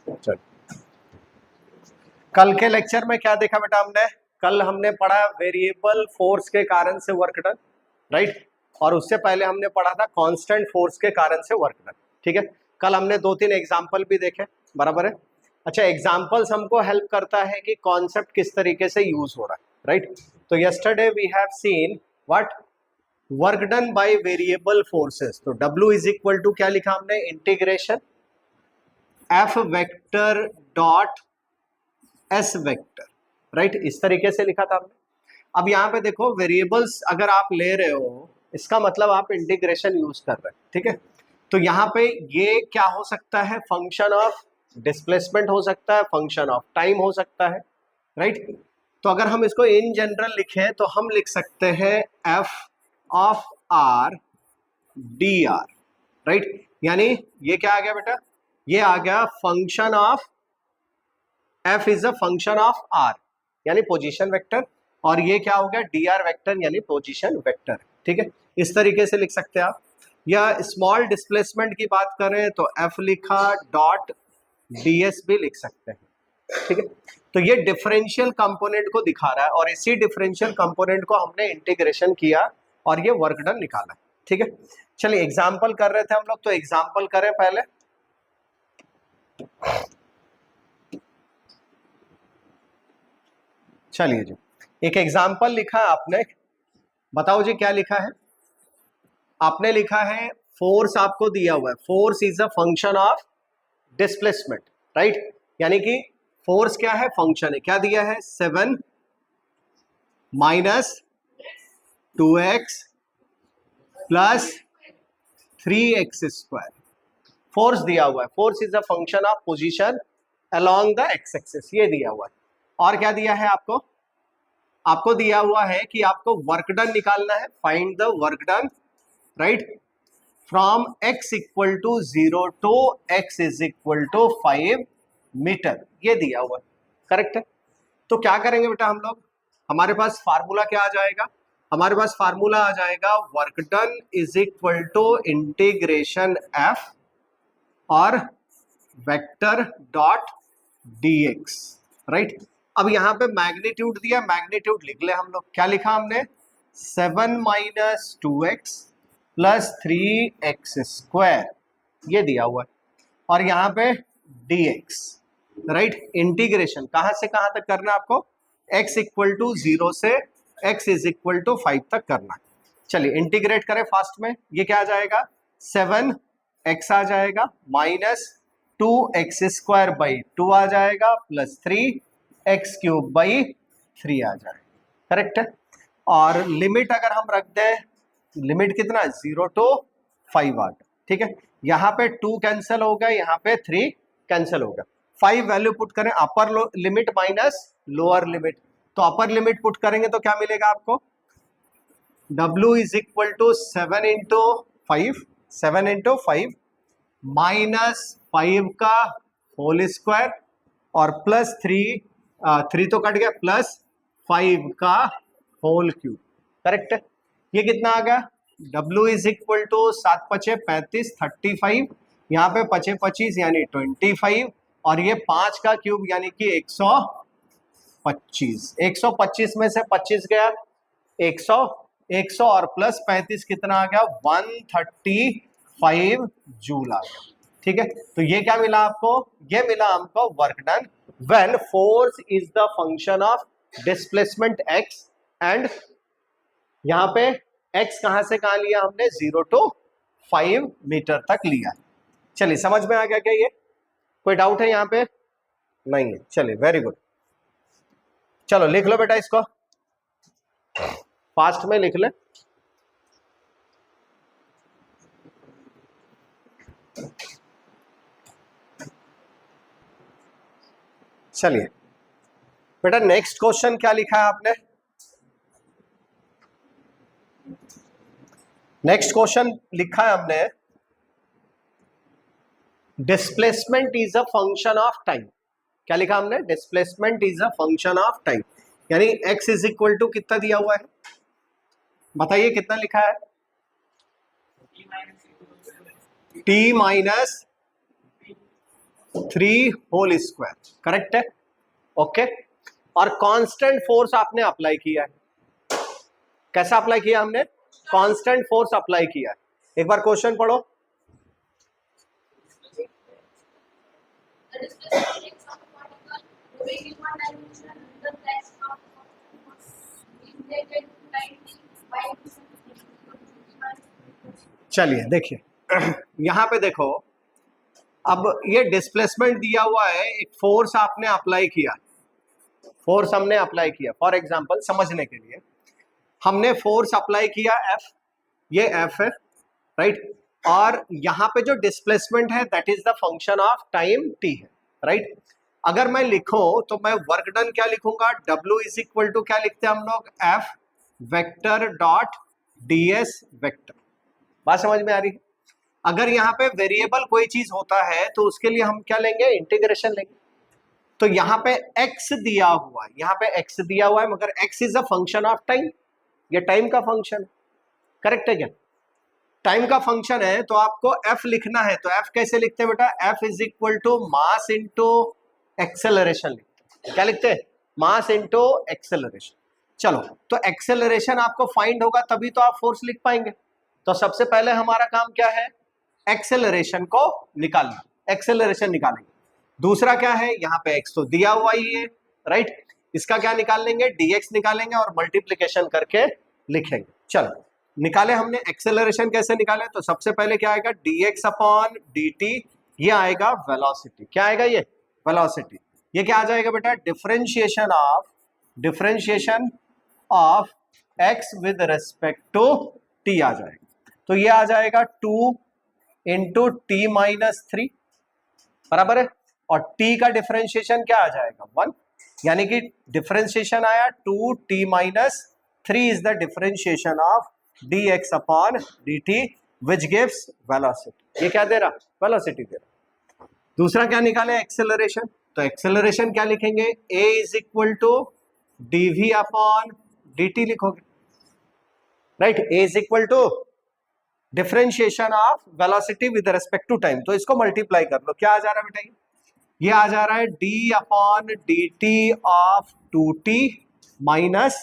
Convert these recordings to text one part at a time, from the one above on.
चल, कल के लेक्चर में क्या देखा बेटा हमने? कल हमने पढ़ा वेरिएबल फोर्स के कारण से वर्क डन, राइट? और उससे पहले हमने पढ़ा था कांस्टेंट फोर्स के कारण से वर्क डन। ठीक है, कल हमने 2-3 एग्जांपल भी देखे, बराबर है? अच्छा, एग्जांपल्स हमको हेल्प करता है कि कॉन्सेप्ट किस तरीके से यूज हो रहा है, राइट? तो yesterday we have seen what work done by variable forces. तो W इज इक्वल टू क्या लिखा हमने? Integration F vector dot S vector, right? इस तरीके से लिखा था हमने। अब यहाँ पे देखो, वेरिएबल्स अगर आप ले रहे हो, इसका मतलब आप इंटीग्रेशन यूज कर रहे हैं, ठीक है? तो यहाँ पे ये क्या हो सकता है? फंक्शन ऑफ डिस्प्लेसमेंट हो सकता है, फंक्शन ऑफ टाइम हो सकता है, राइट? तो अगर हम इसको इन जनरल लिखें तो हम लिख सकते हैं F of R D R, right? यानी ये क्या आ गया बेटा? ये आ गया function of F is a function of R यानी पोजीशन वेक्टर, और ये क्या हो गया? डी आर वेक्टर यानी पोजीशन वेक्टर, ठीक है? इस तरीके से लिख सकते हैं आप। या स्मॉल डिस्प्लेसमेंट की बात करें तो एफ लिखा डॉट डीएस भी लिख सकते हैं, ठीक है? तो ये डिफरेंशियल कंपोनेंट को दिखा रहा है, और इसी डिफरेंशियल कंपोनेंट को हमने इंटीग्रेशन किया और ये वर्क डन निकाला, ठीक है? चलिए एग्जांपल कर रहे थे हम लोग, तो एग्जांपल करें पहले। चलिए जी, एक एग्जांपल लिखा है आपने, बताओ जी क्या लिखा है? आपने लिखा है फोर्स आपको दिया हुआ है, force is a function of displacement, right? यानी कि फोर्स क्या है? फंक्शन है। क्या दिया है? 7 minus 2x plus 3x square, force दिया हुआ है। Force is a function of position along the x axis, ये दिया हुआ है। और क्या दिया है आपको? आपको दिया हुआ है कि आपको वर्क डन निकालना है, find the work done, right? From x equal to 0 to x is equal to 5 metre, ये दिया हुआ है, करेक्ट है? तो क्या करेंगे बेटा हम लोग? हमारे पास फार्मूला क्या आ जाएगा? हमारे पास फार्मूला आ जाएगा work done is equal to integration f और वेक्टर डॉट dx, राइट? अब यहां पे मैग्नीट्यूड दिया, मैग्नीट्यूड लिख ले हम लोग। क्या लिखा हमने? 7 minus 2x plus 3x square, ये दिया हुआ है, और यहाँ पे dx, राइट? इंटीग्रेशन कहां से कहां तक करना है आपको? x इक्वल टू 0 से x इज इक्वल टू 5 तक करना है। चलिए इंटीग्रेट करें फास्ट में। ये क्या आ जाएगा? 7x आ जाएगा माइनस 2x स्क्वायर बाई 2 आ जाएगा प्लस 3x क्यूब बाई 3 आ जाएगा, करेक्ट है? और लिमिट अगर हम रख दें, लिमिट कितना है? 0 टू 5 आ गया, ठीक है? यहाँ पे 2 कैंसिल हो गया, यहाँ पे 3 कैंसिल हो गया। 5 वैल्यू पुट करें, upper limit minus lower limit, तो अपर लिमिट पुट करेंगे तो क्या मिलेगा आपको? W is equal to 7 into 5, 7 into 5 minus 5 का होल स्क्वायर और प्लस 3 तो कट गया, प्लस 5 का होल क्यूब, करेक्ट है? ये कितना आ गया? W इज इक्वल टू 7 पचे 35, 35, यहाँ पे पचे 25 यानी 25, और ये 5 का क्यूब यानी कि 125। 125 में से 25 गया 100, 100 और प्लस 35 कितना आ गया? 135 जूल आ गया, ठीक है? तो ये क्या मिला आपको? ये मिला हमको work done when force is the function of displacement x, and यहां पे x कहां से कहां लिया हमने? 0 टू 5 मीटर तक लिया। चलिए समझ में आ गया क्या ये? कोई डाउट है यहाँ पे? नहीं है। चलिए वेरी गुड, चलो लिख लो बेटा इसको, फास्ट में लिख ले। चलिए बेटा नेक्स्ट क्वेश्चन क्या लिखा है आपने? नेक्स्ट क्वेश्चन लिखा है हमने displacement is a function of time. क्या लिखा हमने? Displacement is a function of time, यानी x इज इक्वल टू कितना दिया हुआ है? बताइए कितना लिखा है? t minus 3 whole square, correct है, ओके। और कांस्टेंट फोर्स आपने अप्लाई किया है, कैसा अप्लाई किया हमने, कांस्टेंट फोर्स अप्लाई किया है। एक बार क्वेश्चन पढ़ो। चलिए देखिए यहां पे देखो, अब ये डिस्प्लेसमेंट दिया हुआ है, एक फोर्स आपने अप्लाई किया, फोर्स हमने अप्लाई किया। फॉर एग्जांपल समझने के लिए हमने फोर्स अप्लाई किया F, ये F है, राइट। और यहाँ पे जो डिस्प्लेसमेंट है that is the function of time t है, राइट। अगर मैं लिखूं तो मैं वर्क डन क्या लिखूंगा, W इज इक्वल टू क्या लिखते हैं हम लोग, F vector dot ds vector. बात समझ में आ रही है। अगर यहाँ पे वेरिएबल कोई चीज होता है तो उसके लिए हम क्या लेंगे, इंटीग्रेशन लेंगे। तो यहाँ पे x दिया हुआ है, यहाँ पे x दिया हुआ है, मगर x is a function of time, ये टाइम का फंक्शन है, करेक्ट है क्या, टाइम का फंक्शन है। तो आपको f लिखना है, तो f कैसे लिखते हैं बेटा, f is equal to mass into acceleration लिखते हैं। क्या लिखते हैं, मास इंटू एक्सेलरेशन। चलो, तो एक्सेलरेशन आपको फाइंड होगा तभी तो आप फोर्स लिख पाएंगे। तो सबसे पहले हमारा काम क्या है, एक्सेलरेशन को निकालना, एक्सेलरेशन निकालेंगे। दूसरा क्या है, यहाँ पे x तो दिया हुआ ही है, राइट। इसका क्या निकाल लेंगे, dx निकालेंगे और मल्टीप्लीकेशन करके लिखेंगे। चलो निकाले हमने, एक्सेलरेशन कैसे निकाले, तो सबसे पहले क्या आएगा, dx अपॉन dt, ये आएगा वेलोसिटी। क्या आएगा ये, वेलोसिटी। ये क्या आ जाएगा बेटा, differentiation of x with respect to t आ जाएगा। तो ये आ जाएगा 2 इंटू टी माइनस 3, बराबर है। और t का डिफरेंशिएशन क्या आ जाएगा, 1, यानी कि डिफरेंशिएशन आया 2t minus 3 is the differentiation of dx upon dt which gives velocity. ये क्या दे रहा, वेलोसिटी दे रहा। दूसरा क्या निकाले, एक्सेलरेशन। तो एक्सेलरेशन क्या लिखेंगे, a is equal to dv upon dt लिखोगे, right. a is equal to differentiation of velocity with respect to time, तो इसको मल्टीप्लाई कर लो, क्या आ जा रहा है बेटा, ये आ जा रहा है d upon dt of 2t minus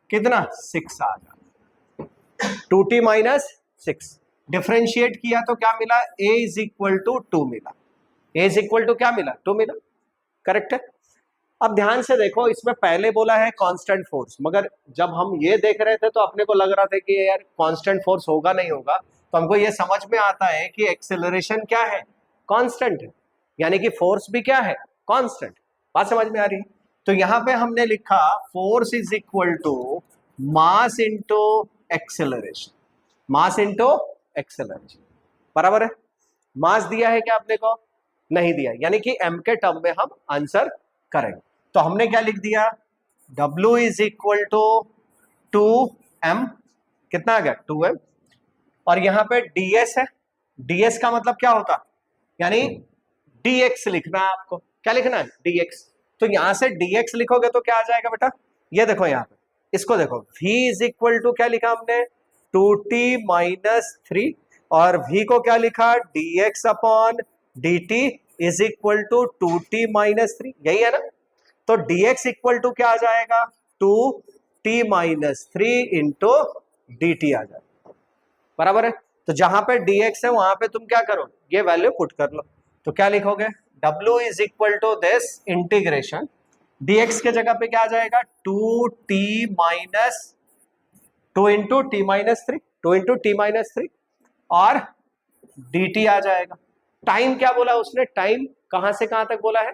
कितना, 6 आ जा रहा है, 2t माइनस 6। डिफरेंशिएट किया तो क्या मिला, a इज इक्वल टू 2 मिला, a इज इक्वल टू क्या मिला, 2 मिला, करेक्ट है। अब ध्यान से देखो, इसमें पहले बोला है कांस्टेंट फोर्स, मगर जब हम ये देख रहे थे तो अपने को लग रहा था कि यार कांस्टेंट फोर्स होगा नहीं होगा, तो हमको ये समझ में आता है कि एक्सेलरेशन क्या है, कांस्टेंट है, यानी कि फोर्स भी क्या है, कांस्टेंट। बात समझ में आ रही है। तो यहाँ पे हमने लिखा force is equal to mass into acceleration, mass into acceleration, बराबर है। मास दिया है क्या आपने को, नहीं दिया, यानी कि m के टर्म में हम आंसर करेंगे। तो हमने क्या लिख दिया, W is equal to 2m, कितना आ गया, 2m। और यहाँ पे ds है, ds का मतलब क्या होता, यानी dx लिखना है आपको, क्या लिखना है, dx। तो यहां से dx लिखोगे तो क्या आ जाएगा बेटा, ये देखो यहाँ पे, इसको देखो, v इज इक्वल टू क्या लिखा हमने, 2t माइनस 3, और v को क्या लिखा, dx upon dt is equal to 2t minus 3, यही है ना। तो dx इक्वल टू क्या आ जाएगा, 2t माइनस 3 इंटू dt आ जाएगा, बराबर है। तो जहां पे dx है वहां पे तुम क्या करो, ये वैल्यू पुट कर लो। तो क्या लिखोगे, w is equal to this integration, dx के जगह पे क्या आ जाएगा, 2t minus 2 into t minus 3, 2 into t minus 3, और dt आ जाएगा। टाइम क्या बोला उसने, टाइम कहां से कहां तक बोला है,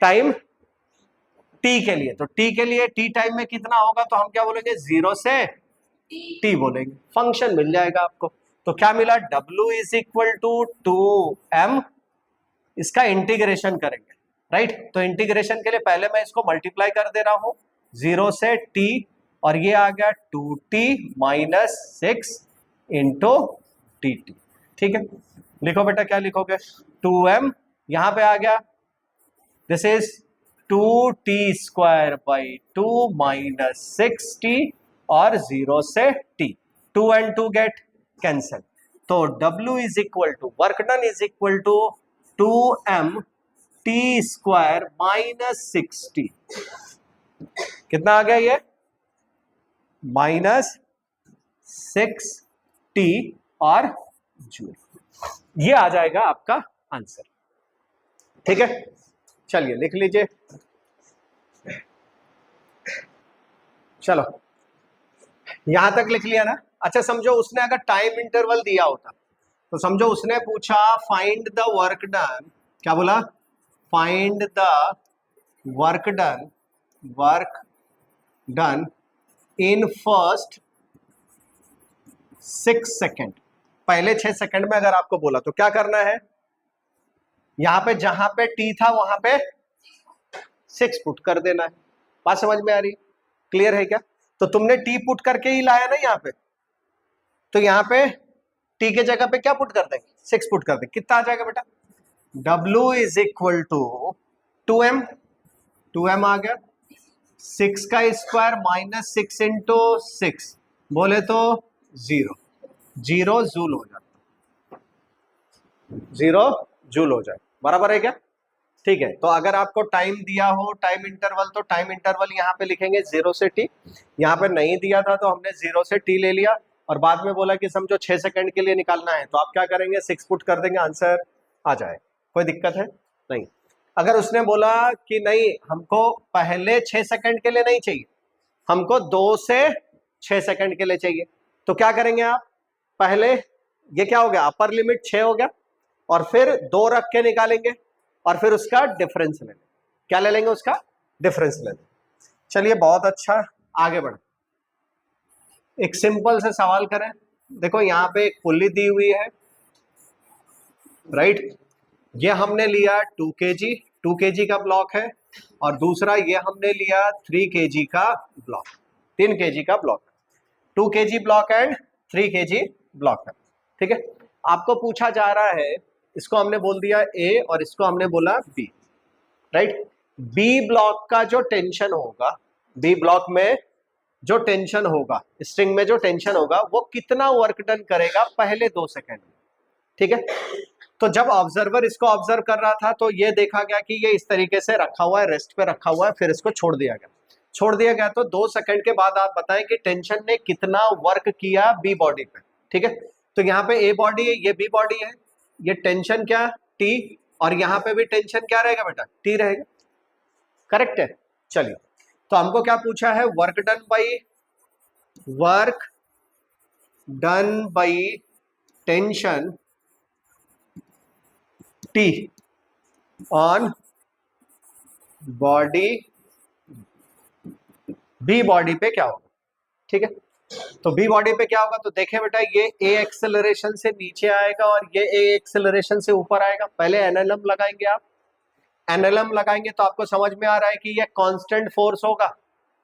टाइम t के लिए। तो t के लिए t टाइम में कितना होगा, तो हम क्या बोलेंगे, 0 से t बोलेंगे, फंक्शन मिल जाएगा आपको। तो क्या मिला, w is equal to 2m, इसका इंटीग्रेशन करेंगे, राइट। तो इंटीग्रेशन के लिए पहले मैं इसको मल्टीप्लाई कर दे रहा हूं, 0 से t, और ये आ गया 2t माइनस 6 इंटू dt, ठीक है। लिखो बेटा, क्या लिखोगे, 2m, यहां पे आ गया, this is 2t square by 2 minus 6t, और 0 से t, 2 and 2 गेट कैंसल, तो W is equal to work done is equal to 2m t square minus 6t। कितना आ गया ये? माइनस 6t और जूल। ये आ जाएगा आपका आंसर। ठीक है, चलिए लिख लीजिए। चलो यहां तक लिख लिया ना। अच्छा समझो उसने अगर टाइम इंटरवल दिया होता तो समझो उसने पूछा फाइंड द वर्क डन, क्या बोला? Find the work done in first 6 second. पहले 6 सेकेंड में अगर आपको बोला तो क्या करना है? यहां पे जहां पे टी था वहां पे 6 पुट कर देना है। बात समझ में आ रही? क्लियर है क्या? तो तुमने टी पुट करके ही लाया ना यहाँ पे, तो यहाँ पे टी के जगह पे क्या पुट कर देंगे? 6 पुट कर देंगे। कितना आ जाएगा बेटा? W is equal to 2m, 2m आ गया। 6 का स्क्वायर माइनस 6 इंटू 6 बोले तो 0 जूल हो जाता, 0 जूल हो जाए। बराबर है क्या? ठीक है, तो अगर आपको टाइम दिया हो टाइम इंटरवल, तो टाइम इंटरवल यहाँ पे लिखेंगे 0 से t। यहाँ पे नहीं दिया था तो हमने 0 से t ले लिया, और बाद में बोला कि समझो 6 सेकंड के लिए निकालना है, तो आप क्या करेंगे? 6 पुट कर देंगे, आंसर आ जाए। कोई दिक्कत है? नहीं। अगर उसने बोला कि नहीं हमको पहले 6 सेकंड के लिए नहीं चाहिए, हमको 2 से 6 सेकंड के लिए चाहिए, तो क्या करेंगे आप? पहले ये क्या हो गया? अपर लिमिट 6 हो गया, और फिर 2 रख के निकालेंगे, और फिर उसका डिफरेंस ले लेंगे। क्या ले लेंगे? उसका डिफरेंस ले लेंगे। चलिए बहुत अच्छा, आगे बढ़े। एक सिंपल से सवाल करें। देखो यहाँ पे एक पुल्ली दी हुई है, राइट? ये हमने लिया 2 kg, 2 kg का ब्लॉक है, और दूसरा ये हमने लिया 3 kg का ब्लॉक, 3 kg का block. 2 kg block and 3 kg block है। ठीक है, आपको पूछा जा रहा है, इसको हमने बोल दिया A और इसको हमने बोला B, राइट? B ब्लॉक का जो टेंशन होगा, B ब्लॉक में जो टेंशन होगा, स्ट्रिंग में जो टेंशन होगा, वो कितना वर्क डन करेगा पहले 2 सेकंड में। ठीक है, तो जब ऑब्जर्वर इसको ऑब्जर्व कर रहा था तो ये देखा गया कि ये इस तरीके से रखा हुआ है, रेस्ट पे रखा हुआ है, फिर इसको छोड़ दिया गया। तो 2 सेकंड के बाद आप बताएं कि टेंशन ने कितना वर्क किया बी बॉडी पे। ठीक है, तो यहाँ पे ए बॉडी है, ये बी बॉडी है, ये टेंशन क्या? टी, और यहाँ पे भी टेंशन क्या रहेगा बेटा? टी रहेगा। करेक्ट है? चलिए, तो हमको क्या पूछा है? Work done by tension T on body B body पे क्या होगा? ठीक है, तो बी बॉडी पे क्या होगा? तो देखें बेटा, ये ए एक्सेलरेशन से नीचे आएगा और ये ए एक्सेलरेशन से ऊपर आएगा। पहले एनएलएम लगाएंगे आप, एनएलएम लगाएंगे तो आपको समझ में आ रहा है कि ये कांस्टेंट फोर्स होगा।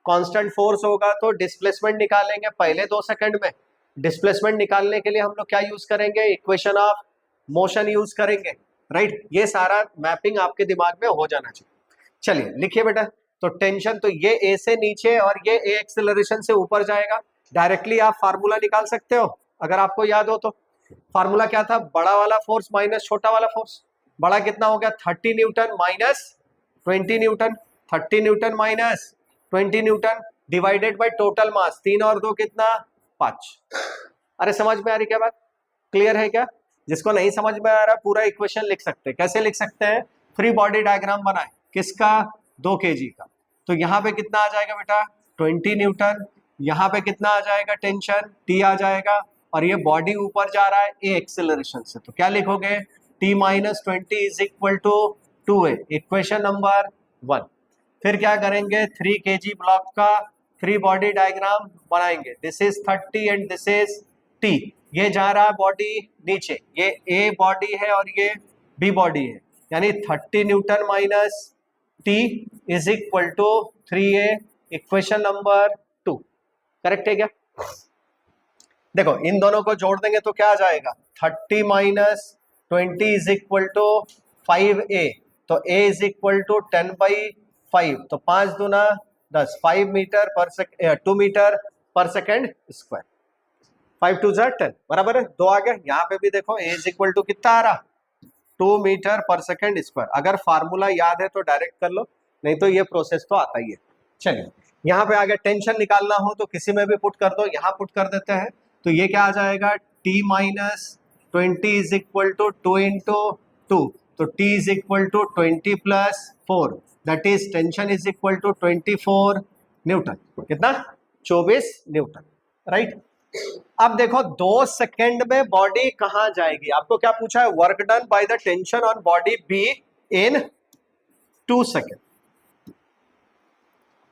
कांस्टेंट फोर्स होगा तो डिस्प्लेसमेंट निकालेंगे पहले 2 सेकंड में। डिस्प्लेसमेंट निकालने के लिए हम लोग क्या यूज करेंगे? इक्वेशन ऑफ मोशन यूज करेंगे, राइट? ये सारा मैपिंग आपके दिमाग में हो जाना चाहिए। चलिए लिखिए बेटा, तो टेंशन, तो ये ए से नीचे और ये ए एक्सेलरेशन से ऊपर जाएगा। डायरेक्टली आप फार्मूला निकाल सकते हो अगर आपको याद हो तो। फार्मूला क्या था? बड़ा वाला फोर्स माइनस छोटा वाला फोर्स। बड़ा कितना हो गया? 30 newton minus 20 Newton. 30 newton minus 20 Newton divided by total mass, 3 और 2 कितना? 5। अरे समझ में आ रही क्या बात? क्लियर है क्या? जिसको नहीं समझ में आ रहा पूरा इक्वेशन लिख सकते हैं। कैसे लिख सकते हैं? फ्री बॉडी डायग्राम बनाए। किसका? 2 kg का। तो यहाँ पे कितना आ जाएगा बेटा? 20 न्यूटन। यहाँ पे कितना आ जाएगा? टेंशन T आ जाएगा, और ये बॉडी ऊपर जा रहा है ए एक्सेलरेशन से, तो क्या लिखोगे? T minus 20 is equal to 2a, equation number 1। फिर क्या करेंगे? 3 kg ब्लॉक का फ्री बॉडी डायग्राम बनाएंगे। This is 30 and this is T। ये जा रहा है बॉडी नीचे, ये A बॉडी है और ये B बॉडी है, यानी 30 newton minus T is equal to 3a, equation number 2। Correct है क्या? देखो इन दोनों को जोड़ देंगे तो क्या आ जाएगा? 30 minus 20 is equal to 5a, तो a इज इक्वल टू 10/5, तो 5 दूना 10, 5 मीटर पर सेकेंड 2 मीटर पर सेकेंड स्क्वायर। 5 2 10 बराबर है, 2 आ गया। यहाँ पे भी देखो a इज इक्वल टू कितना आ रहा, 2 मीटर पर सेकेंड स्क्वायर। अगर फार्मूला याद है तो डायरेक्ट कर लो, नहीं तो ये प्रोसेस तो आता ही है। चलिए यहाँ पे आगे टेंशन निकालना हो तो किसी में भी पुट कर दो, यहाँ पुट कर देते हैं तो ये क्या आ जाएगा, t minus 20 is equal to 2 into 2, तो t is equal to 20 plus 4, that is tension is equal to 24 newton. कितना, 24 न्यूटन, राइट। अब देखो 2 सेकंड में बॉडी कहां जाएगी, आपको क्या पूछा है, work done by the tension on body be in 2 second.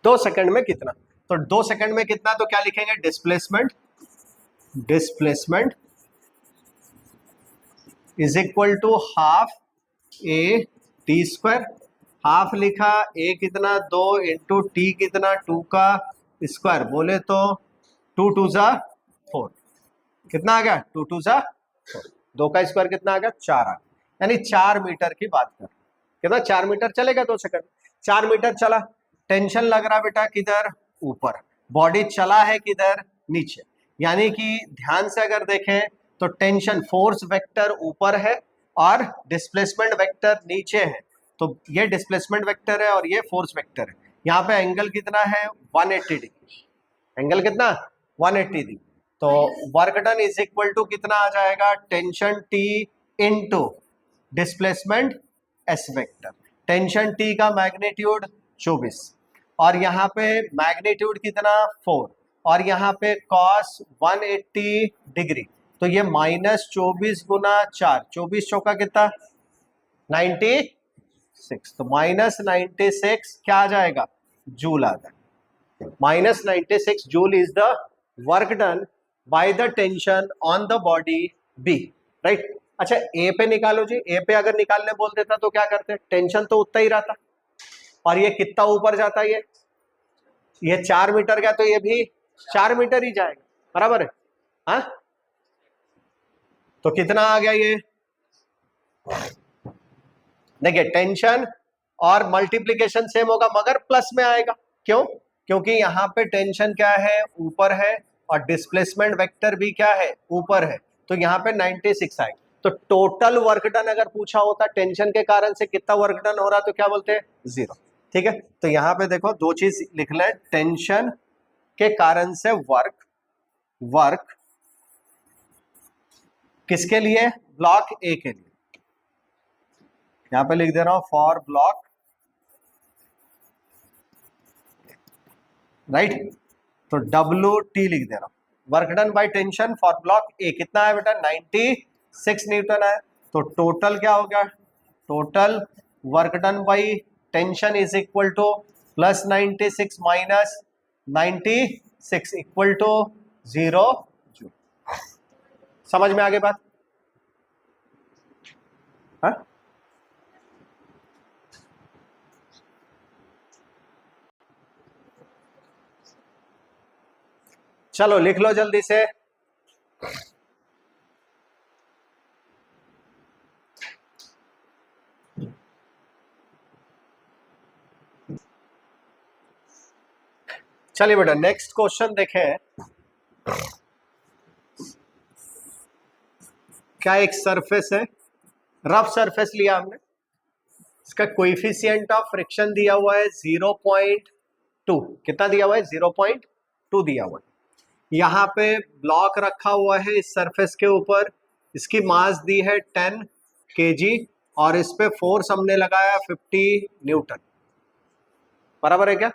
2 second में कितना, तो 2 सेकंड में कितना, तो क्या लिखेंगे, displacement, displacement is equal to half a t square. Half लिखा, ए कितना 2 इंटू टी कितना 2 का स्क्वायर, बोले तो 2 2 जा 4, कितना आ गया, 2 2 जा 4, 2 का स्क्वायर कितना आ गया, 4 आ गया। यानी 4 मीटर की बात कर, कितना 4 मीटर चलेगा 2 सेकंड, 4 मीटर चला। टेंशन लग रहा बेटा किधर, ऊपर, बॉडी चला है किधर, नीचे। यानी कि ध्यान से अगर देखें तो टेंशन फोर्स वेक्टर ऊपर है और डिस्प्लेसमेंट वेक्टर नीचे है, तो ये डिस्प्लेसमेंट वेक्टर है और ये फोर्स वेक्टर है। यहाँ पे एंगल कितना है, 180 डिग्री, एंगल कितना 180 डिग्री। तो work done is equal to कितना आ जाएगा, tension t into displacement s vector. Tension t का मैग्नीट्यूड 24 और यहाँ पे मैग्नीट्यूड कितना 4 और यहाँ पे कॉस 180 डिग्री, तो ये माइनस 24 गुना 4, 24 चौका कितना 96, तो माइनस 96 क्या आ जाएगा, जूल आ जाएगा। Minus 96 joule is the work done by the tension on the body B, right. अच्छा ए पे निकालो जी, ए पे अगर निकालने बोल देता तो क्या करते, टेंशन तो उतना ही रहता और ये कितना ऊपर जाता है, ये 4 मीटर गया तो ये भी 4 मीटर ही जाएगा, बराबर है। हाँ तो कितना आ गया ये, देखिए टेंशन और मल्टीप्लीकेशन सेम होगा मगर प्लस में आएगा, क्यों, क्योंकि यहाँ पे टेंशन क्या है, ऊपर है और डिस्प्लेसमेंट वेक्टर भी क्या है, ऊपर है, तो यहाँ पे 96 आएगा। तो टोटल वर्क डन अगर पूछा होता टेंशन के कारण से कितना वर्क डन हो रहा तो क्या बोलते हैं, 0, ठीक है। तो यहाँ पे देखो 2 चीज लिख ले, टेंशन के कारण से वर्क, वर्क किसके लिए, ब्लॉक ए के लिए, यहां पे लिख दे रहा हूं फॉर ब्लॉक, राइट। तो डब्ल्यू टी लिख दे रहा हूं, work done by tension for block ए कितना है बेटा, 96 न्यूटन है। तो टोटल क्या हो गया, total work done by tension is equal to plus 96 minus 96 equal to 0 joule. समझ में आगे बात, हाँ? चलो लिख लो जल्दी से, चलिए बेटा नेक्स्ट क्वेश्चन देखें। क्या एक सरफेस है, रफ सरफेस लिया हमने, इसका कोएफिशिएंट ऑफ फ्रिक्शन दिया हुआ है 0.2, कितना दिया हुआ है, 0.2 दिया हुआ है। यहाँ पे ब्लॉक रखा हुआ है इस सरफेस के ऊपर, इसकी मास दी है 10 kg और इस पे फोर्स हमने लगाया 50 न्यूटन, बराबर है क्या।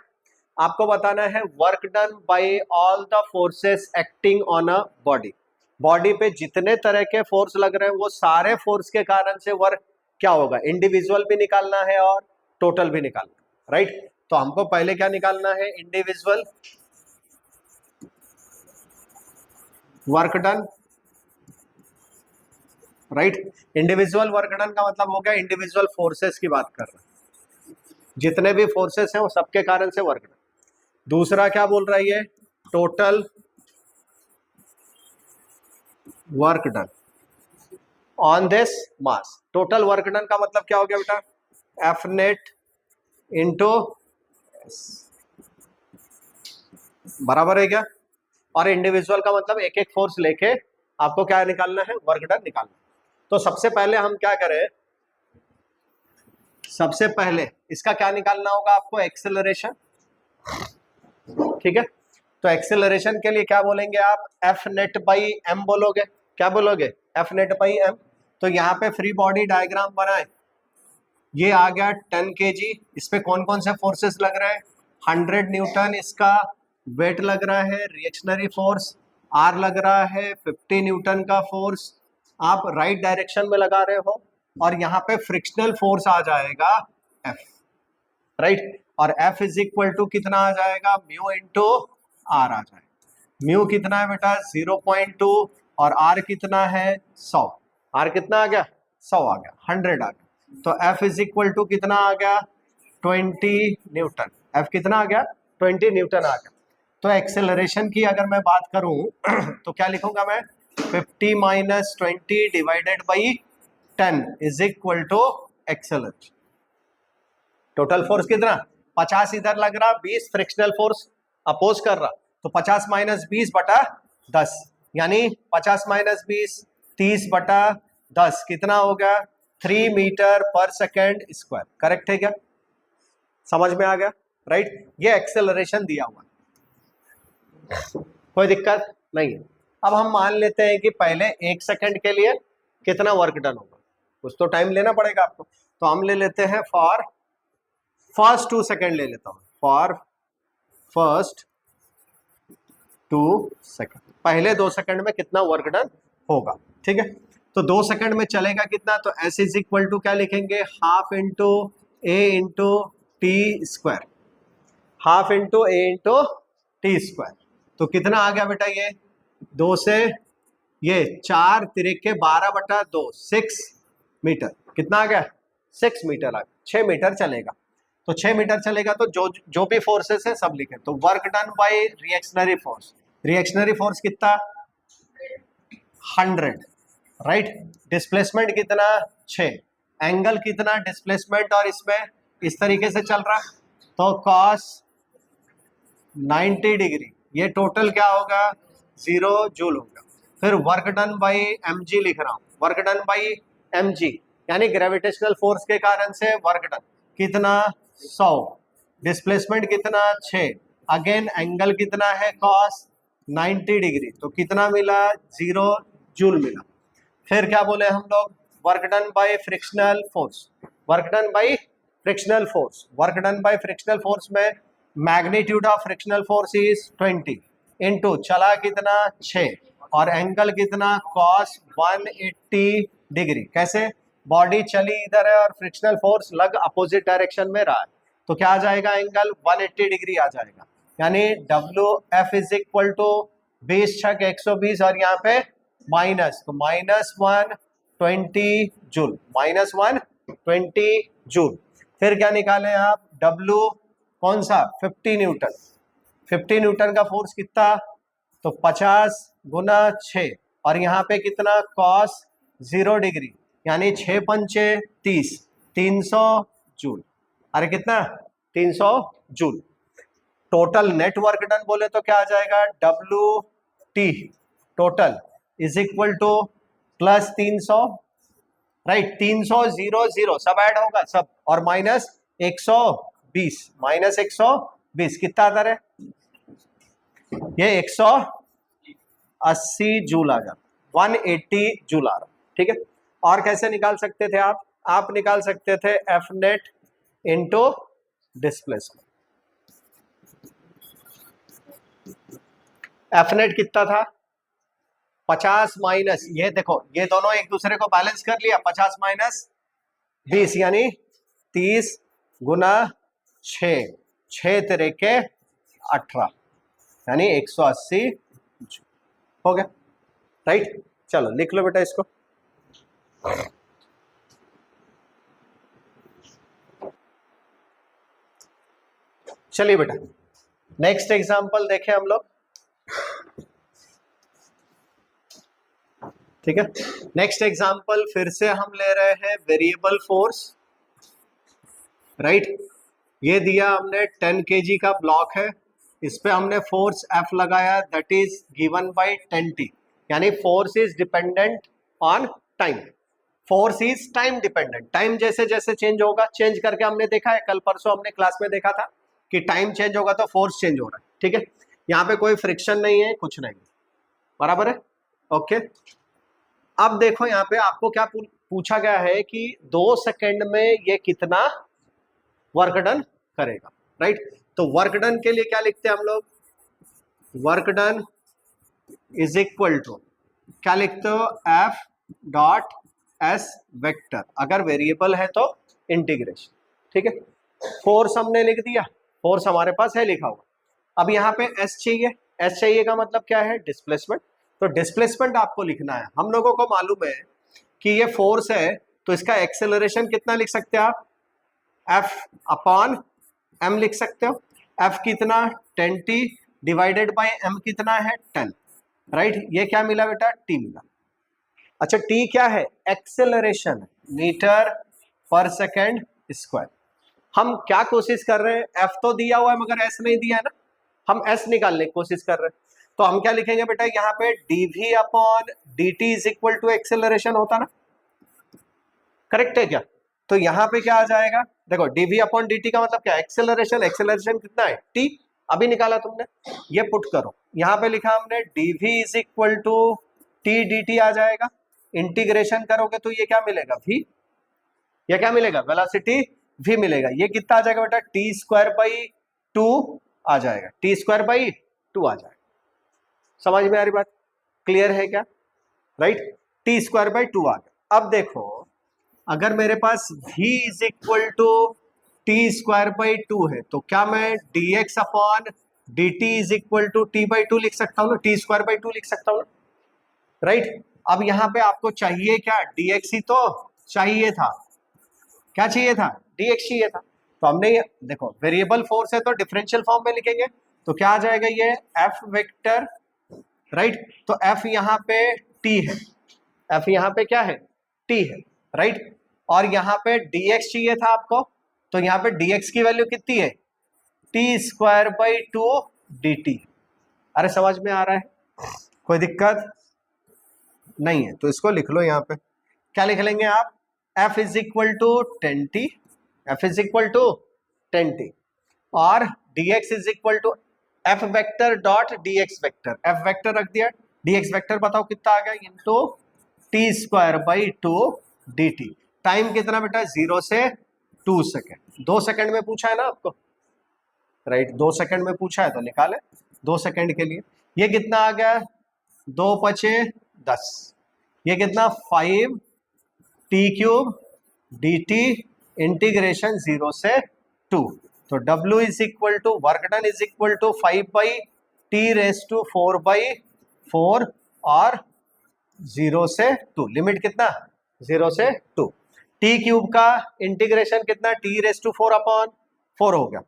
आपको बताना है work done bye all the forces acting on a body, body पे जितने तरह के फोर्स लग रहे हैं वो सारे फोर्स के कारण से वर्क क्या होगा, इंडिविजुअल भी निकालना है और टोटल भी निकालना है, राइट। तो हमको पहले क्या निकालना है, individual work done, right. Individual work done का मतलब हो गया इंडिविजुअल फोर्सेस की बात कर रहे हैं, जितने भी फोर्सेस हैं वो सबके कारण से वर्क डन। दूसरा क्या बोल रहा है ये, total work done on this mass. Total work done का मतलब क्या हो गया बेटा, एफ नेट इंटू, बराबर है क्या। और इंडिविजुअल का मतलब एक एक फोर्स लेके आपको क्या निकालना है, वर्क डन निकालना। तो सबसे पहले हम क्या करें, सबसे पहले इसका क्या निकालना होगा आपको, एक्सेलरेशन। ठीक है, तो एक्सेलरेशन के लिए क्या बोलेंगे आप, एफ नेट बाई एम बोलोगे। क्या बोलोगे, एफ नेट बाई एम। तो यहाँ पे फ्री बॉडी डायग्राम बनाए, ये आ गया 10 kg, इस पे कौन कौन से फोर्सेस लग रहे हैं, 100 न्यूटन इसका वेट लग रहा है, रिएक्शनरी फोर्स आर लग रहा है, 50 न्यूटन का फोर्स आप राइट डायरेक्शन में लगा रहे हो, और यहाँ पे फ्रिक्शनल फोर्स आ जाएगा एफ, राइट। और एफ इज इक्वल टू कितना आ जाएगा, म्यू इंटू आर आ जाएगा। म्यू कितना है बेटा 0.2, और आर कितना है 100, आर कितना आ गया 100 आ गया, 100 आ गया। तो एफ इज इक्वल टू कितना आ गया 20 न्यूटन, एफ कितना आ गया 20 न्यूटन आ गया। तो एक्सेलरेशन की अगर मैं बात करूं तो क्या लिखूंगा मैं, 50 minus 20 divided by 10 is equal to acceleration. Total force कितना, 50 इधर लग रहा, 20 फ्रिक्शनल फोर्स अपोज कर रहा, तो 50 माइनस 20 बटा 10, यानी 50 माइनस 20 30 बटा 10 कितना हो गया 3 मीटर पर सेकेंड स्क्वायर। करेक्ट है क्या, समझ में आ गया, राइट। ये एक्सेलरेशन दिया हुआ, कोई दिक्कत नहीं है। अब हम मान लेते हैं कि पहले 1 सेकंड के लिए कितना वर्क डन होगा, कुछ तो टाइम लेना पड़ेगा आपको। तो हम ले लेते हैं फॉर फर्स्ट 2 सेकंड ले लेता हूं, फॉर फर्स्ट 2 सेकंड, पहले 2 सेकंड में कितना वर्क डन होगा। ठीक है, तो 2 सेकंड में चलेगा कितना, तो एस इज इक्वल टू क्या लिखेंगे, half into A into T square, half into A into T square. तो कितना आ गया बेटा, ये 2 से ये 4 तिरके 12 बटा 2 6 मीटर, कितना आ गया 6 मीटर आ गया, 6 मीटर चलेगा। तो 6 मीटर चलेगा तो जो भी फोर्सेस है सब लिखे। तो work done bye reactionary force, reactionary force कितना 100, राइट। डिस्प्लेसमेंट कितना 6, एंगल कितना डिस्प्लेसमेंट और इसमें इस तरीके से चल रहा, तो कॉस 90 डिग्री, ये टोटल क्या होगा 0 जूल होगा। फिर वर्क डन बाई mg लिख रहा हूं, वर्क डन बाई mg यानी ग्रेविटेशनल फोर्स के कारण से वर्क डन कितना 100, डिस्प्लेसमेंट कितना 6, अगेन एंगल कितना है कॉस 90 डिग्री, तो कितना मिला 0 जूल मिला। फिर क्या बोले हम लोग, work done by frictional force, work done by frictional force, work done by frictional force में magnitude of frictional force is 20 into चला कितना 6, और एंगल कितना कॉस 180 डिग्री। कैसे, बॉडी चली इधर है और फ्रिक्शनल फोर्स लग अपोजिट डायरेक्शन में रहा है, तो क्या आ जाएगा एंगल 180 डिग्री आ जाएगा, यानी W F is equal to 20 छक 120 और यहाँ पे माइनस, तो -120 जूल, -120 जूल। फिर क्या निकाले आप, डब्ल्यू कौन सा 50 न्यूटन, 50 न्यूटन का फोर्स कितना, तो 50 गुना 6, और यहाँ पे कितना कॉस 0 डिग्री, यानी 6 पंचे 30, 300 जूल। अरे कितना 300 joule. Total net work done बोले तो क्या आ जाएगा, W T total is equal to plus 300, right, 300 0 0 सब ऐड होगा सब, और माइनस 120, माइनस 120 कितना आता है, ये 180 जूल आ जाता, 180 जूल आ रहा। ठीक है, और कैसे निकाल सकते थे आप निकाल सकते थे F net into displacement. F net कितना था 50 माइनस, ये देखो ये दोनों एक दूसरे को बैलेंस कर लिया, 50 माइनस 20 यानी 30 गुना 6, 6 तिरके 18 यानी 180 हो गया, राइट। चलो लिख लो बेटा इसको। चलिए बेटा नेक्स्ट एग्जांपल देखें हम लोग। ठीक है, नेक्स्ट एग्जांपल फिर से हम ले रहे हैं वेरिएबल फोर्स, राइट। ये दिया हमने 10 kg का ब्लॉक है, इस पे हमने फोर्स F लगाया, that is given by 10T, यानी force is dependent on time. Force is time dependent. Time जैसे जैसे चेंज होगा, चेंज करके हमने देखा है, कल परसों हमने क्लास में देखा था कि टाइम चेंज होगा तो फोर्स चेंज हो रहा है। ठीक है, यहाँ पे कोई फ्रिक्शन नहीं है, कुछ नहीं, बराबर है। ओके, अब देखो यहाँ पे आपको क्या पूछा गया है कि 2 सेकंड में ये कितना वर्क डन करेगा, राइट। तो वर्क डन के लिए क्या लिखते हैं हम लोग, work done is equal to क्या लिखते हो, एफ डॉट एस वेक्टर, अगर वेरिएबल है तो इंटीग्रेशन। ठीक है, फोर्स हमने लिख दिया, फोर्स हमारे पास है लिखा हुआ। अब यहाँ पे एस चाहिए, एस चाहिए का मतलब क्या है, डिस्प्लेसमेंट। तो डिस्प्लेसमेंट आपको लिखना है। हम लोगों को मालूम है कि ये फोर्स है, तो इसका एक्सेलरेशन कितना लिख सकते हैं आप, एफ अपॉन एम लिख सकते हो। एफ कितना, 10T डिवाइडेड बाय एम कितना है, 10, राइट। ये क्या मिला बेटा, टी मिला। अच्छा, टी क्या है, एक्सेलरेशन, मीटर पर सेकेंड स्क्वायर। हम क्या कोशिश कर रहे हैं, एफ तो दिया हुआ है मगर एस नहीं दिया है ना, हम एस निकालने की कोशिश कर रहे हैं। तो हम क्या लिखेंगे बेटा, यहाँ पे dv upon dt is equal to acceleration होता ना, करेक्ट है क्या। तो यहाँ पे क्या आ जाएगा, देखो dv अपॉन dt का मतलब क्या है, एक्सेलरेशन। एक्सेलरेशन कितना है, t, अभी निकाला तुमने, ये पुट करो, यहाँ पे लिखा हमने dv is equal to t dt आ जाएगा। इंटीग्रेशन करोगे तो ये क्या मिलेगा, v, ये क्या मिलेगा, वेलोसिटी v मिलेगा। ये कितना आ जाएगा बेटा, टी स्क्वायर बाई 2 आ जाएगा, टी स्क्वायर बाई 2 आ जाएगा। समझ में आ रही बात, क्लियर है क्या, राइट। टी स्क्वायर बाई 2 आ गया। अब देखो, अगर मेरे पास v is equal to t square by 2 है, तो क्या मैं dx upon dt is equal to t by 2 लिख सकता हूँ ना, टी स्क्वायर बाई 2 लिख सकता हूँ ना, राइट। अब यहाँ पे आपको चाहिए क्या, dx ही तो चाहिए था, क्या चाहिए था, dx चाहिए था। तो हमने ये देखो, वेरिएबल फोर्स है तो डिफरेंशियल फॉर्म में लिखेंगे, तो क्या आ जाएगा, ये f वेक्टर, राइट। तो f यहाँ पे t है, f यहाँ पे क्या है, t है, राइट। और यहाँ पे dx चाहिए था आपको, तो यहाँ पे dx की वैल्यू कितनी है, टी स्क्वायर बाई 2 dt। अरे समझ में आ रहा है, कोई दिक्कत नहीं है, तो इसको लिख लो। यहाँ पे क्या लिख लेंगे आप, f is equal to 10T, f is equal to 10T, और dx is equal to f vector dot dx vector, f vector रख दिया, dx वेक्टर बताओ कितना आ गया, into t square by 2 dt। Time कितना बेटा, 0 से 2 सेकेंड, 2 सेकेंड में पूछा है ना आपको, राइट, 2 सेकेंड में पूछा है तो निकाले 2 सेकेंड के लिए। ये कितना आ गया, 2 पचे 10, ये कितना 5t क्यूब dt इंटीग्रेशन 0 से 2। तो w is equal to work done is equal to 5 by t raise to 4 by 4 और 0 से 2, लिमिट कितना 0 से 2। टी क्यूब का इंटीग्रेशन कितना, टी रेस टू 4 अपॉन 4 हो गया,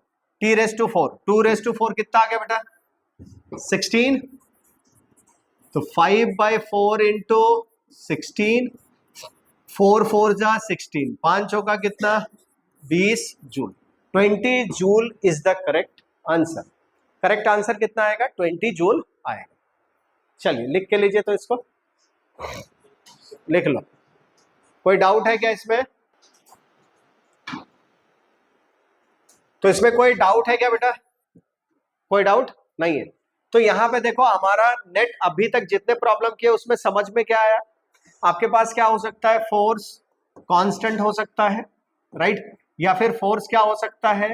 t raise to 4, 2 raise to 4 कितना आ गया बेटा, 16। तो 5 बाई 4 इंटू 16, 4 4 जा 16, 5 का कितना 20 joule, 20 joule is the correct answer. Correct answer कितना आएगा, 20 जूल आएगा। चलिए लिख के लीजिए, तो इसको लिख लो। कोई डाउट है क्या इसमें, तो इसमें कोई डाउट है क्या बेटा, कोई डाउट नहीं है। तो यहाँ पे देखो, हमारा नेट अभी तक जितने प्रॉब्लम किए उसमें समझ में क्या आया, आपके पास क्या हो सकता है, फोर्स कांस्टेंट हो सकता है, राइट, या फिर फोर्स क्या हो सकता है,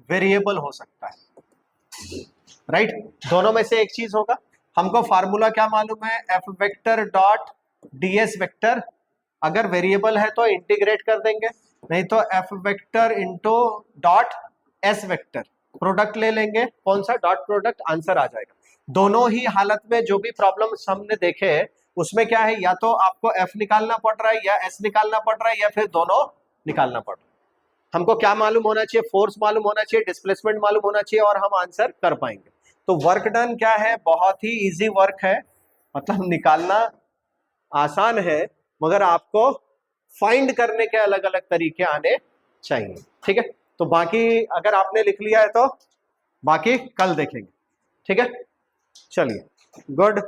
वेरिएबल हो सकता है, राइट। दोनों में से एक चीज होगा। हमको फार्मूला क्या मालूम है, F vector dot ds vector, अगर वेरिएबल है तो इंटीग्रेट कर देंगे, नहीं तो F vector into dot S vector, product ले लेंगे, कौन सा, डॉट प्रोडक्ट, आंसर आ जाएगा। दोनों ही हालत में जो भी प्रॉब्लम हमने देखे उसमें क्या है, या तो आपको एफ निकालना पड़ रहा है या एस निकालना पड़ रहा है या फिर दोनों निकालना पड़ रहा है। हमको क्या मालूम होना चाहिए, फोर्स मालूम होना चाहिए, डिस्प्लेसमेंट मालूम होना चाहिए, और हम आंसर कर पाएंगे। तो वर्क डन क्या है, बहुत ही इजी वर्क है, मतलब निकालना आसान है, मगर आपको फाइंड करने के अलग अलग तरीके आने चाहिए, ठीक है। तो बाकी अगर आपने लिख लिया है तो बाकी कल देखेंगे। ठीक है, चलिए गुड।